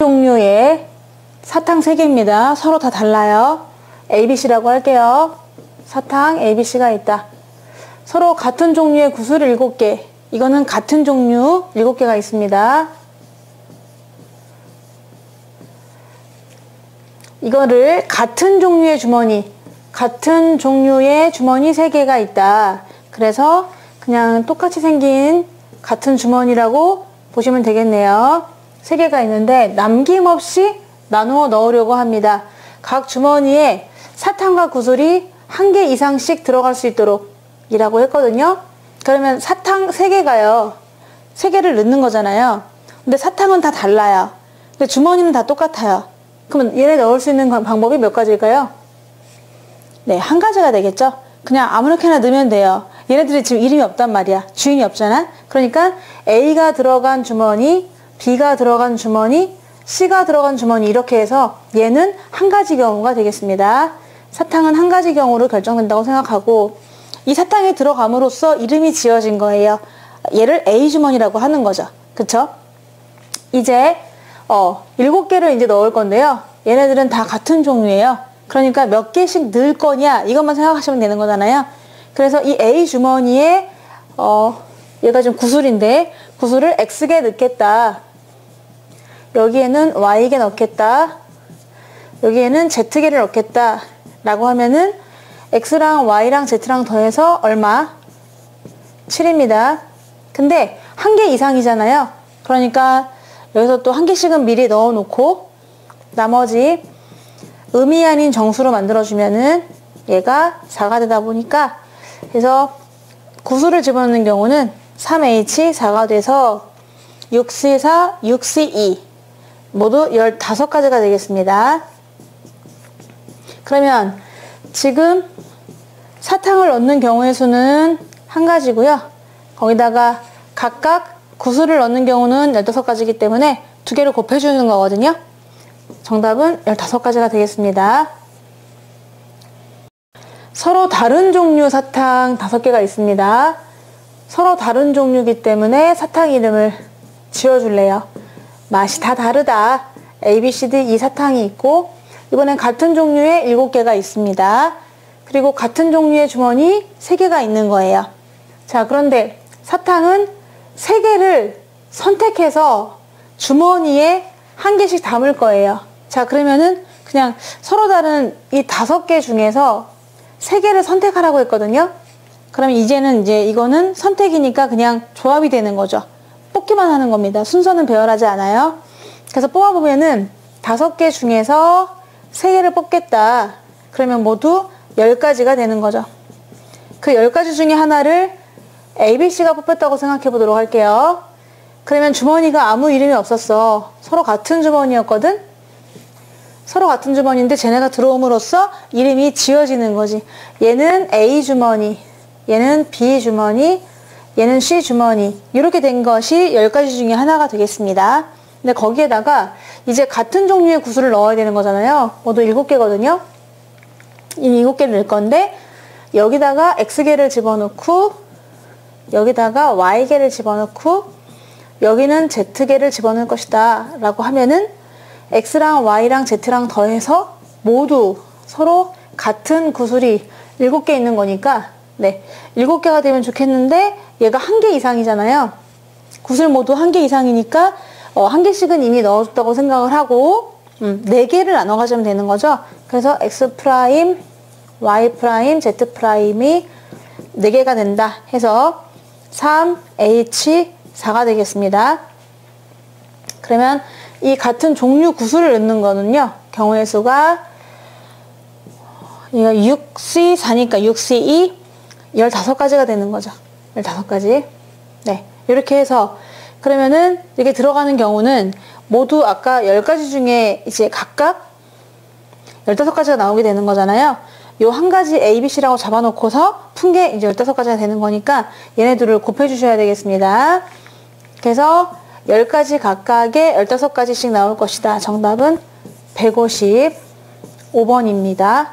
종류의 사탕 3개입니다. 서로 다 달라요. ABC라고 할게요. 사탕 ABC가 있다. 서로 같은 종류의 구슬 7개. 이거는 같은 종류 7개가 있습니다. 이거를 같은 종류의 주머니 3개가 있다. 그래서 그냥 똑같이 생긴 같은 주머니라고 보시면 되겠네요. 3개가 있는데 남김없이 나누어 넣으려고 합니다. 각 주머니에 사탕과 구슬이 1개 이상씩 들어갈 수 있도록 이라고 했거든요. 그러면 사탕 3개가요. 3개를 넣는 거잖아요. 근데 사탕은 다 달라요. 근데 주머니는 다 똑같아요. 그러면 얘네 넣을 수 있는 방법이 몇 가지일까요? 네, 1가지가 되겠죠. 그냥 아무렇게나 넣으면 돼요. 얘네들이 지금 이름이 없단 말이야. 주인이 없잖아. 그러니까 A가 들어간 주머니, B가 들어간 주머니, C가 들어간 주머니 이렇게 해서 얘는 1가지 경우가 되겠습니다. 사탕은 1가지 경우로 결정된다고 생각하고 이 사탕이 들어감으로써 이름이 지어진 거예요. 얘를 A 주머니라고 하는 거죠. 그쵸? 이제 7개를 이제 넣을 건데요. 얘네들은 다 같은 종류예요. 그러니까 몇 개씩 넣을 거냐 이것만 생각하시면 되는 거잖아요. 그래서 이 A 주머니에 얘가 지금 구슬인데 구슬을 X개 넣겠다. 여기에는 Y개 넣겠다. 여기에는 Z개를 넣겠다 라고 하면은 X랑 Y랑 Z랑 더해서 얼마? 7입니다. 근데 1개 이상이잖아요. 그러니까 여기서 또 1개씩은 미리 넣어 놓고 나머지 음이 아닌 정수로 만들어주면은 얘가 4가 되다 보니까 그래서 구슬을 집어넣는 경우는 3H 4가 돼서 6C4, 6C2 모두 15가지가 되겠습니다. 그러면 지금 사탕을 넣는 경우의 수는 1가지고요. 거기다가 각각 구슬을 넣는 경우는 15가지이기 때문에 2개를 곱해주는 거거든요. 정답은 15가지가 되겠습니다. 서로 다른 종류 사탕 5개가 있습니다. 서로 다른 종류이기 때문에 사탕 이름을 지어줄래요. 맛이 다 다르다. A, B, C, D 이 사탕이 있고 이번엔 같은 종류의 7개가 있습니다. 그리고 같은 종류의 주머니 3개가 있는 거예요. 자, 그런데 사탕은 3개를 선택해서 주머니에 1개씩 담을 거예요. 자, 그러면은 그냥 서로 다른 이 5개 중에서 3개를 선택하라고 했거든요. 그러면 이제는 이거는 선택이니까 그냥 조합이 되는 거죠. 뽑기만 하는 겁니다. 순서는 배열하지 않아요. 그래서 뽑아보면은 5개 중에서 3개를 뽑겠다. 그러면 모두 10가지가 되는 거죠. 그 10가지 중에 하나를 ABC가 뽑혔다고 생각해 보도록 할게요. 그러면 주머니가 아무 이름이 없었어. 서로 같은 주머니였거든? 서로 같은 주머니인데 쟤네가 들어옴으로써 이름이 지어지는 거지. 얘는 A 주머니, 얘는 B 주머니, 얘는 C 주머니 이렇게 된 것이 10가지 중에 하나가 되겠습니다. 근데 거기에다가 이제 같은 종류의 구슬을 넣어야 되는 거잖아요. 모두 7개거든요. 이 7개를 넣을 건데 여기다가 X개를 집어넣고 여기다가 Y개를 집어넣고 여기는 Z개를 집어넣을 것이다 라고 하면은 X랑 Y랑 Z랑 더해서 모두 서로 같은 구슬이 7개 있는 거니까 네, 7개가 되면 좋겠는데 얘가 1개 이상이잖아요. 구슬 모두 1개 이상이니까 1개씩은 이미 넣어줬다고 생각을 하고 4개를 나눠 가지면 되는 거죠. 그래서 X 프라임, Y 프라임, Z 프라임이 4개가 된다 해서 3H 4가 되겠습니다. 그러면 이 같은 종류 구슬을 넣는 거는요. 경우의 수가 6C4니까 6C2 15가지가 되는 거죠. 15가지. 네. 이렇게 해서 그러면은 이게 들어가는 경우는 모두 아까 10가지 중에 이제 각각 15가지가 나오게 되는 거잖아요. 요 한 가지 A, B, C라고 잡아놓고서 푼 게 이제 15가지가 되는 거니까 얘네들을 곱해주셔야 되겠습니다. 그래서 10가지 각각에 15가지씩 나올 것이다. 정답은 155번입니다.